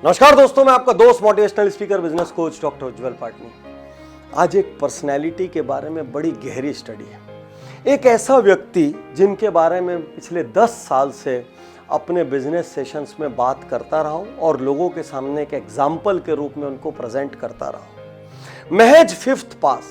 नमस्कार दोस्तों, मैं आपका दोस्त motivational speaker business coach doctor Ujjwal Patni. आज एक पर्सनैलिटी के बारे में बड़ी गहरी स्टडी है। एक ऐसा व्यक्ति जिनके बारे में पिछले 10 साल से अपने बिजनेस सेशंस में बात करता रहा हूं और लोगों के सामने एक एग्जाम्पल के रूप में उनको प्रेजेंट करता रहा हूं। महज 5th पास,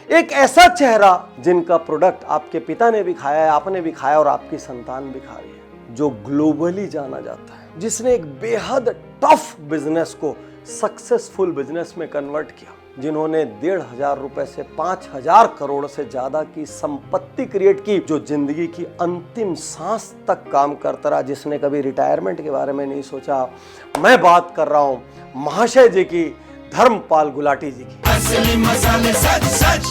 एक ऐसा चेहरा जिनका प्रोडक्ट आपके पिता ने भी खाया है, आपने भी खाया और आपकी संतान भी खा रही है, जो ग्लोबली जाना जाता है, जिसने एक बेहद टफ बिजनेस को सक्सेसफुल बिजनेस में कन्वर्ट किया, जिन्होंने 1,500 रुपए से 5,000 करोड़ से ज्यादा की संपत्ति क्रिएट की, जो जिंदगी की अंतिम सांस तक काम करता रहा, जिसने कभी रिटायरमेंट के बारे में नहीं सोचा। मैं बात कर रहा हूं महाशय जी की, धर्मपाल गुलाटी जी की। असली मसाले सच सच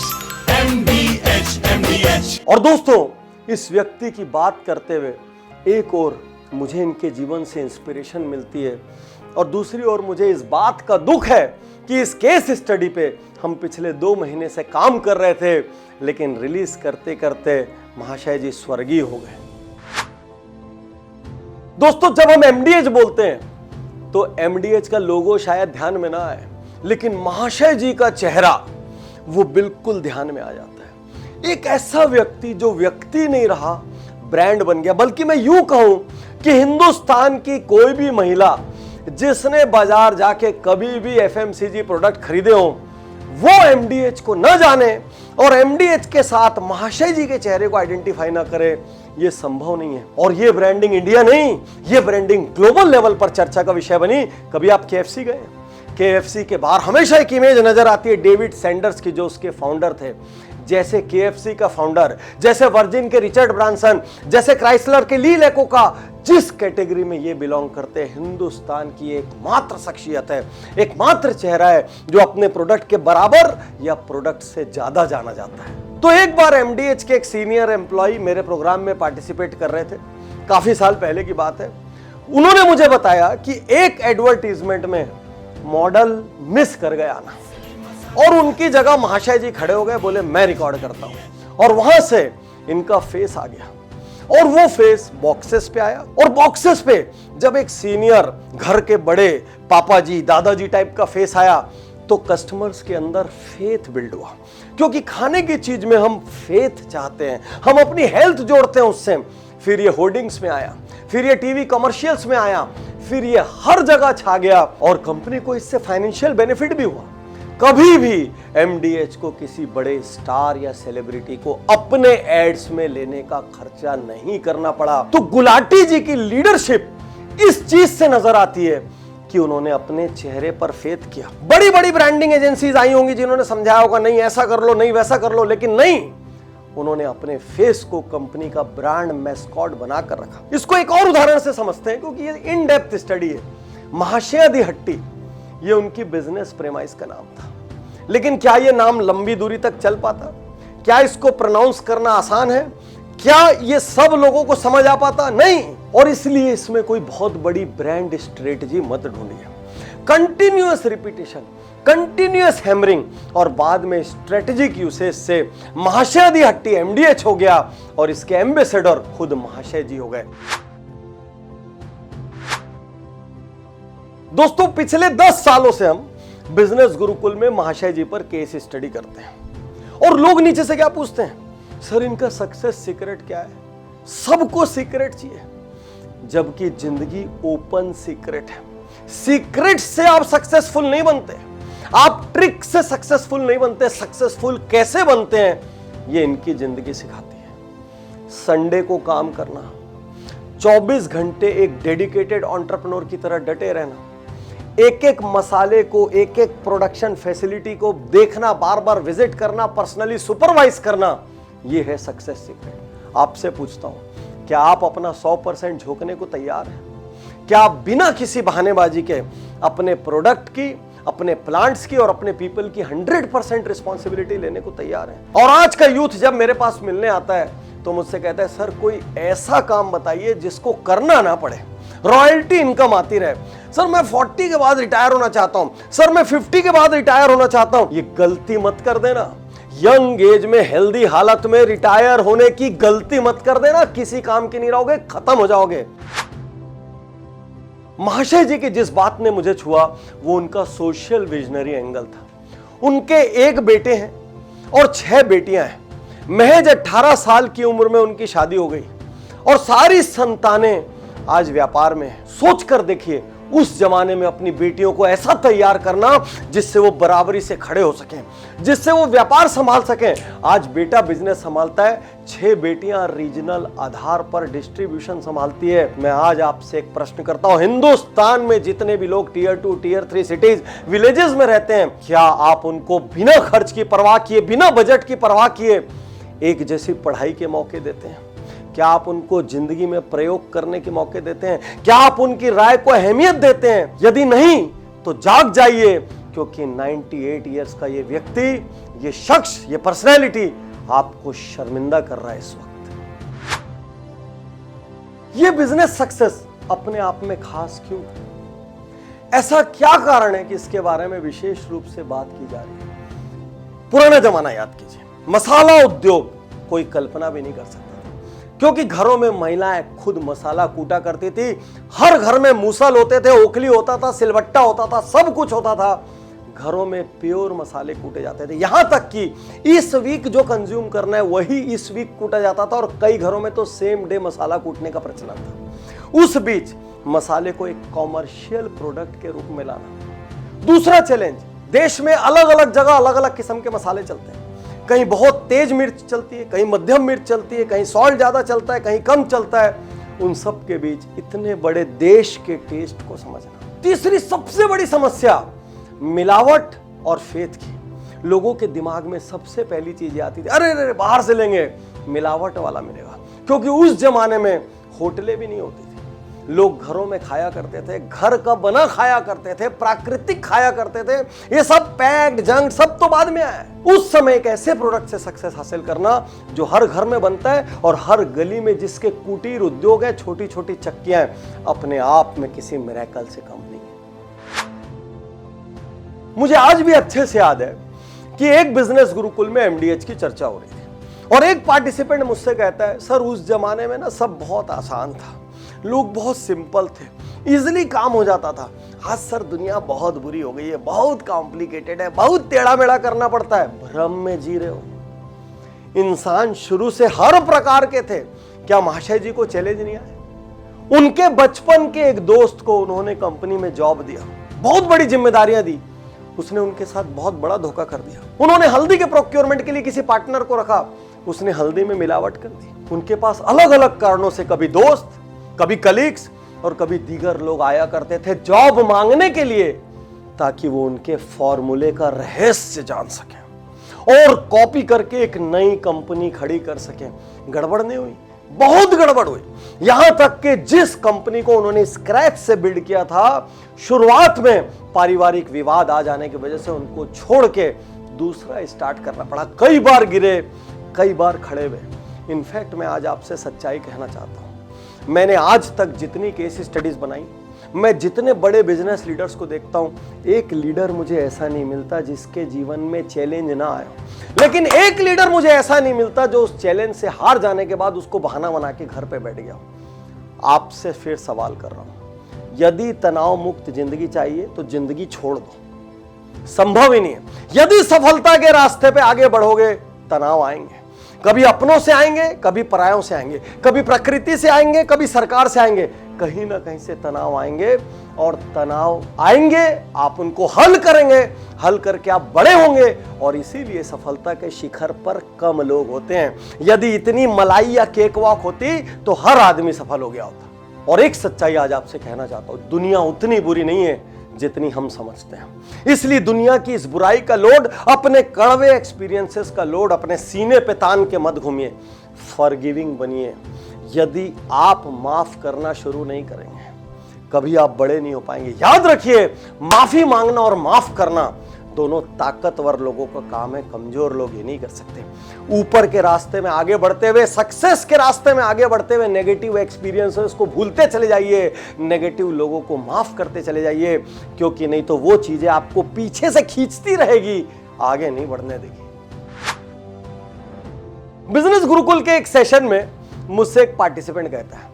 MDH। और दोस्तों, इस व्यक्ति की बात करते हुए एक और मुझे इनके जीवन से इंस्पिरेशन मिलती है और दूसरी ओर मुझे इस बात का दुख है कि इस केस स्टडी पे हम पिछले 2 महीने से काम कर रहे थे, लेकिन रिलीज करते करते महाशय जी स्वर्गीय हो गए। दोस्तों, जब हम MDH बोलते हैं तो MDH का लोगो शायद ध्यान में ना आए, लेकिन महाशय जी का चेहरा वो बिल्कुल ध्यान में आ जाता है। एक ऐसा व्यक्ति जो व्यक्ति नहीं रहा, ब्रांड बन गया। बल्कि मैं यूं कहूं कि हिंदुस्तान की कोई भी महिला जिसने बाजार जाके कभी भी FMCG प्रोडक्ट खरीदे हो, वो MDH को न जाने और MDH के साथ महाशय जी के चेहरे को आइडेंटिफाई ना करे, ये संभव नहीं है। और ये ब्रांडिंग इंडिया नहीं, ये ब्रांडिंग ग्लोबल लेवल पर चर्चा का विषय बनी। कभी आप KFC गए? KFC के बाहर हमेशा एक इमेज नजर आती है डेविड सैंडर्स की, जो उसके फाउंडर थे। जैसे KFC का फाउंडर, जैसे वर्जिन के रिचर्ड ब्रांसन, जैसे क्राइसलर के ली लेकोका, जिस कैटेगरी में ये बिलोंग करते हैं, हिंदुस्तान की एकमात्र शख्सियत है, एकमात्र चेहरा है जो अपने प्रोडक्ट के बराबर या प्रोडक्ट से ज्यादा जाना जाता है। तो एक बार MDH के एक सीनियर एम्प्लॉय मेरे प्रोग्राम में पार्टिसिपेट कर रहे थे, काफी साल पहले की बात है। उन्होंने मुझे बताया कि एक एडवर्टीजमेंट में मॉडल मिस कर गया आना और उनकी जगह महाशय जी खड़े हो गए, बोले मैं रिकॉर्ड करता हूं। और वहां से इनका फेस आ गया और वो फेस बॉक्सेस पे आया। और बॉक्सेस पे जब एक सीनियर घर के बड़े पापा जी, दादाजी टाइप का फेस आया, तो कस्टमर्स के अंदर फेथ बिल्ड हुआ, क्योंकि खाने की चीज में हम फेथ चाहते हैं, हम अपनी हेल्थ जोड़ते हैं उससे। फिर ये होर्डिंग्स में आया, फिर ये टीवी कमर्शियल्स में आया, फिर ये हर जगह छा गया और कंपनी को इससे फाइनेंशियल बेनिफिट भी हुआ। कभी भी MDH को किसी बड़े स्टार या सेलिब्रिटी को अपने एड्स में लेने का खर्चा नहीं करना पड़ा। तो गुलाटी जी की लीडरशिप इस चीज से नजर आती है कि उन्होंने अपने चेहरे पर फेथ किया। बड़ी बड़ी ब्रांडिंग एजेंसीज आई होंगी जिन्होंने समझाया होगा, नहीं ऐसा कर लो, नहीं वैसा कर लो, लेकिन नहीं, उन्होंने अपने फेस को कंपनी का ब्रांड मैस्कॉट बनाकर रखा। इसको एक और उदाहरण से समझते हैं, क्योंकि ये इन डेप्थ स्टडी है। महाशय दी हट्टी, ये उनकी बिजनेस प्रेमाइस का नाम था, लेकिन क्या ये नाम लंबी दूरी तक चल पाता? क्या इसको प्रोनाउंस करना आसान है? क्या ये सब लोगों को समझ आ पाता? नहीं। और इसलिए इसमें कोई बहुत बड़ी ब्रांड स्ट्रेटजी मत ढूंढिए। कंटिन्यूअस रिपीटेशन, कंटिन्यूअस हैमरिंग और बाद में स्ट्रेटेजिक यूसेज से महाशय दी हट्टी MDH हो गया और इसके एम्बेसडर खुद महाशय जी हो गए। दोस्तों, पिछले 10 सालों से हम बिजनेस गुरुकुल में महाशय जी पर केस स्टडी करते हैं और लोग नीचे से क्या पूछते हैं, सर इनका सक्सेस सीक्रेट क्या है? सबको सीक्रेट चाहिए, जबकि जिंदगी ओपन सीक्रेट है। सीक्रेट से आप सक्सेसफुल नहीं बनते, आप ट्रिक से सक्सेसफुल नहीं बनते। सक्सेसफुल कैसे बनते हैं, ये इनकी जिंदगी सिखाती है। संडे को काम करना, 24 घंटे एक डेडिकेटेड एंटरप्रेन्योर की तरह डटे रहना, एक एक मसाले को, एक एक प्रोडक्शन फैसिलिटी को देखना, बार बार विजिट करना, पर्सनली सुपरवाइज करना, यह है सक्सेस सीक्रेट। आपसे पूछता हूं, क्या आप अपना 100% झोंकने को तैयार हैं? क्या आप बिना किसी बहानेबाजी के अपने प्रोडक्ट की, अपने प्लांट्स की और अपने पीपल की 100% रिस्पॉन्सिबिलिटी लेने को तैयार हैं? और आज का यूथ जब मेरे पास मिलने आता है तो मुझसे कहता है, सर कोई ऐसा काम बताइए जिसको करना ना पड़े, रॉयल्टी इनकम आती रहे। सर मैं 40 के बाद रिटायर होना चाहता हूं, सर मैं 50 के बाद रिटायर होना चाहता हूं। ये गलती मत कर देना, यंग एज में हेल्दी हालत में रिटायर होने की गलती मत कर देना। किसी काम के नहीं रहोगे, खत्म हो जाओगे। महाशय जी की जिस बात ने मुझे छुआ वो उनका सोशल विजनरी एंगल था। उनके एक बेटे हैं और 6 बेटियां हैं। महज 18 साल की उम्र में उनकी शादी हो गई और सारी संतानें आज व्यापार में हैं। सोच कर देखिए, उस जमाने में अपनी बेटियों को ऐसा तैयार करना जिससे वो बराबरी से खड़े हो सकें, जिससे वो व्यापार संभाल सकें। आज बेटा बिजनेस संभालता है, 6 बेटियां रीजनल आधार पर डिस्ट्रीब्यूशन संभालती है। मैं आज आपसे एक प्रश्न करता हूं, हिंदुस्तान में जितने भी लोग टियर 2, टियर 3 सिटीज, विलेजेस में रहते हैं, क्या आप उनको बिना खर्च की परवाह किए, बिना बजट की परवाह किए एक जैसी पढ़ाई के मौके देते हैं? क्या आप उनको जिंदगी में प्रयोग करने के मौके देते हैं? क्या आप उनकी राय को अहमियत देते हैं? यदि नहीं तो जाग जाइए, क्योंकि 98 इयर्स का ये व्यक्ति, ये शख्स, ये पर्सनैलिटी आपको शर्मिंदा कर रहा है इस वक्त। ये बिजनेस सक्सेस अपने आप में खास क्यों? ऐसा क्या कारण है कि इसके बारे में विशेष रूप से बात की जा रही है? पुराना जमाना याद कीजिए, मसाला उद्योग कोई कल्पना भी नहीं कर सकता, क्योंकि घरों में महिलाएं खुद मसाला कूटा करती थी। हर घर में मूसल होते थे, ओखली होता था, सिलबट्टा होता था, सब कुछ होता था। घरों में प्योर मसाले कूटे जाते थे। यहां तक कि इस वीक जो कंज्यूम करना है वही इस वीक कूटा जाता था, और कई घरों में तो सेम डे मसाला कूटने का प्रचलन था। उस बीच मसाले को एक कॉमर्शियल प्रोडक्ट के रूप में लाना। दूसरा चैलेंज, देश में अलग अलग जगह अलग अलग किस्म के मसाले चलते हैं। कहीं बहुत तेज मिर्च चलती है, कहीं मध्यम मिर्च चलती है, कहीं सॉल्ट ज्यादा चलता है, कहीं कम चलता है। उन सब के बीच इतने बड़े देश के टेस्ट को समझना। तीसरी सबसे बड़ी समस्या मिलावट और फेथ की। लोगों के दिमाग में सबसे पहली चीज आती थी, अरे अरे बाहर से लेंगे, मिलावट वाला मिलेगा। क्योंकि उस जमाने में होटलें भी नहीं होती थी, लोग घरों में खाया करते थे, घर का बना खाया करते थे, प्राकृतिक खाया करते थे। ये सब पैक्ड जंक सब तो बाद में आया। उस समय एक ऐसे प्रोडक्ट से सक्सेस हासिल करना जो हर घर में बनता है और हर गली में जिसके कुटीर उद्योग है, छोटी छोटी चक्कियां हैं, अपने आप में किसी मिरेकल से कम नहीं। मुझे आज भी अच्छे से याद है कि एक बिजनेस गुरुकुल में एमडीएच की चर्चा हो रही थी और एक पार्टिसिपेंट मुझसे कहता है, सर उस जमाने में ना सब बहुत आसान था, लोग बहुत सिंपल थे, इजीली काम हो जाता था। आज सर दुनिया बहुत बुरी हो गई है, बहुत कॉम्प्लिकेटेड है, बहुत टेढ़ा मेढ़ा करना पड़ता है। भ्रम में जी रहे हो। इंसान शुरू से हर प्रकार के थे। क्या महाशय जी को चैलेंज नहीं आए? उनके बचपन के एक दोस्त को उन्होंने कंपनी में जॉब दिया, बहुत बड़ी जिम्मेदारियां दी, उसने उनके साथ बहुत बड़ा धोखा कर दिया। उन्होंने हल्दी के प्रोक्योरमेंट के लिए किसी पार्टनर को रखा, उसने हल्दी में मिलावट कर दी। उनके पास अलग अलग कारणों से कभी दोस्त, कभी कलीग्स और कभी दीगर लोग आया करते थे जॉब मांगने के लिए, ताकि वो उनके फॉर्मूले का रहस्य जान सके और कॉपी करके एक नई कंपनी खड़ी कर सके। गड़बड़ नहीं हुई? बहुत गड़बड़ हुई। यहां तक कि जिस कंपनी को उन्होंने स्क्रैच से बिल्ड किया था, शुरुआत में पारिवारिक विवाद आ जाने की वजह से उनको छोड़ के दूसरा स्टार्ट करना पड़ा। कई बार गिरे, कई बार खड़े हुए। इनफैक्ट मैं आज आपसे सच्चाई कहना चाहता हूं, मैंने आज तक जितनी केस स्टडीज बनाई, मैं जितने बड़े बिजनेस लीडर्स को देखता हूं, एक लीडर मुझे ऐसा नहीं मिलता जिसके जीवन में चैलेंज ना आए। लेकिन एक लीडर मुझे ऐसा नहीं मिलता जो उस चैलेंज से हार जाने के बाद उसको बहाना बना के घर पे बैठ गया। आपसे फिर सवाल कर रहा हूं, यदि तनाव मुक्त जिंदगी चाहिए तो जिंदगी छोड़ दो, संभव ही नहीं है। यदि सफलता के रास्ते पे आगे बढ़ोगे, तनाव आएंगे, कभी अपनों से आएंगे, कभी परायों से आएंगे, कभी प्रकृति से आएंगे, कभी सरकार से आएंगे, कहीं ना कहीं से तनाव आएंगे। और तनाव आएंगे, आप उनको हल करेंगे, हल करके आप बड़े होंगे। और इसीलिए सफलता के शिखर पर कम लोग होते हैं। यदि इतनी मलाई या केक वॉक होती तो हर आदमी सफल हो गया होता। और एक सच्चाई आज आपसे कहना चाहता हूं, दुनिया उतनी बुरी नहीं है जितनी हम समझते हैं। इसलिए दुनिया की इस बुराई का लोड, अपने कड़वे एक्सपीरियंसेस का लोड अपने सीने पे तान के मत घूमिए। फॉरगिविंग बनिए। यदि आप माफ करना शुरू नहीं करेंगे, कभी आप बड़े नहीं हो पाएंगे। याद रखिए, माफी मांगना और माफ करना दोनों ताकतवर लोगों का काम है, कमजोर लोग ये नहीं कर सकते। ऊपर के रास्ते में आगे बढ़ते हुए, सक्सेस के रास्ते में आगे बढ़ते हुए नेगेटिव एक्सपीरियंसेस को भूलते चले जाइए, नेगेटिव लोगों को माफ करते चले जाइए, क्योंकि नहीं तो वो चीजें आपको पीछे से खींचती रहेगी, आगे नहीं बढ़ने देगी। बिजनेस गुरुकुल के एक सेशन में मुझसे एक पार्टिसिपेंट कहता है,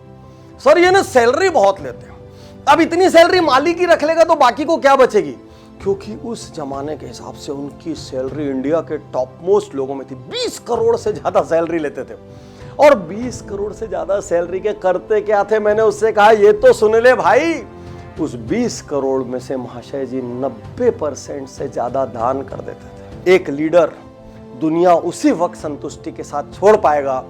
सर ये ना सैलरी बहुत लेते हैं, अब इतनी सैलरी मालिक ही रख लेगा तो बाकी को क्या बचेगी, क्योंकि उस जमाने के हिसाब से उनकी सैलरी इंडिया के टॉप मोस्ट लोगों में थी। 20 करोड़ से ज्यादा सैलरी लेते थे। और 20 करोड़ से ज्यादा सैलरी के करते क्या थे, मैंने उससे कहा ये तो सुन ले भाई। उस 20 करोड़ में से महाशय जी 90% से ज्यादा दान कर देते थे। एक लीडर दुनिया उसी वक्त संतुष्टि के साथ छोड़ पाएगा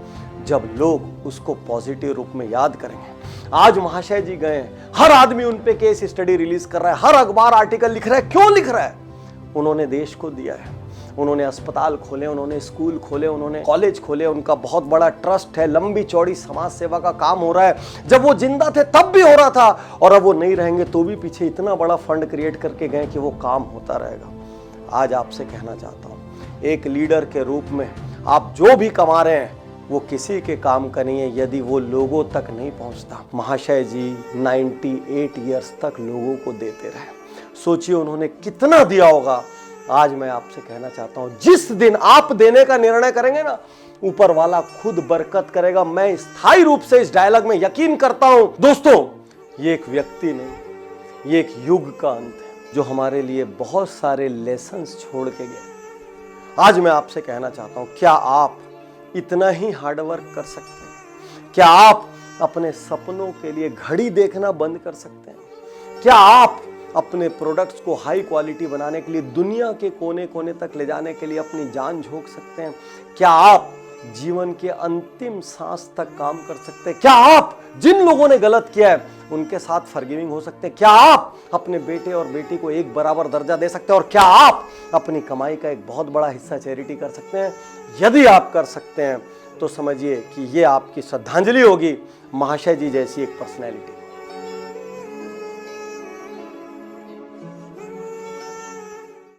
जब लोग उसको पॉजिटिव रूप में याद करेंगे। आज महाशय जी गए, हर आदमी उन पे केस स्टडी रिलीज कर रहा है, हर अखबार आर्टिकल लिख रहा है। क्यों लिख रहा है? उन्होंने देश को दिया है, उन्होंने अस्पताल खोले, उन्होंने स्कूल खोले, उन्होंने कॉलेज खोले, उनका बहुत बड़ा ट्रस्ट है, लंबी चौड़ी समाज सेवा का काम हो रहा है। जब वो जिंदा थे तब भी हो रहा था, और अब वो नहीं रहेंगे तो भी पीछे इतना बड़ा फंड क्रिएट करके गए कि वो काम होता रहेगा। आज आपसे कहना चाहता हूँ, एक लीडर के रूप में आप जो भी कमा रहे हैं वो किसी के काम का नहीं है यदि वो लोगों तक नहीं पहुंचता। महाशय जी 98 ईयर्स तक लोगों को देते रहे। सोचिए उन्होंने कितना दिया होगा। आज मैं आपसे कहना चाहता हूं, जिस दिन आप देने का निर्णय करेंगे ना, ऊपर वाला खुद बरकत करेगा। मैं स्थायी रूप से इस डायलॉग में यकीन करता हूं। दोस्तों, ये एक व्यक्ति नहीं, ये एक युग का अंत है जो हमारे लिए बहुत सारे लेसन्स छोड़ के गए। आज मैं आपसे कहना चाहता हूं, क्या आप इतना ही हार्डवर्क कर सकते हैं? क्या आप अपने सपनों के लिए घड़ी देखना बंद कर सकते हैं? क्या आप अपने प्रोडक्ट्स को हाई क्वालिटी बनाने के लिए दुनिया के कोने कोने तक ले जाने के लिए अपनी जान झोंक सकते हैं? क्या आप जीवन के अंतिम सांस तक काम कर सकते हैं? क्या आप जिन लोगों ने गलत किया है उनके साथ फॉरगिविंग हो सकते हैं? क्या आप अपने बेटे और बेटी को एक बराबर दर्जा दे सकते हैं? और क्या आप अपनी कमाई का एक बहुत बड़ा हिस्सा चैरिटी कर सकते हैं? यदि आप कर सकते हैं तो समझिए कि ये आपकी श्रद्धांजलि होगी महाशय जी जैसी एक पर्सनैलिटी।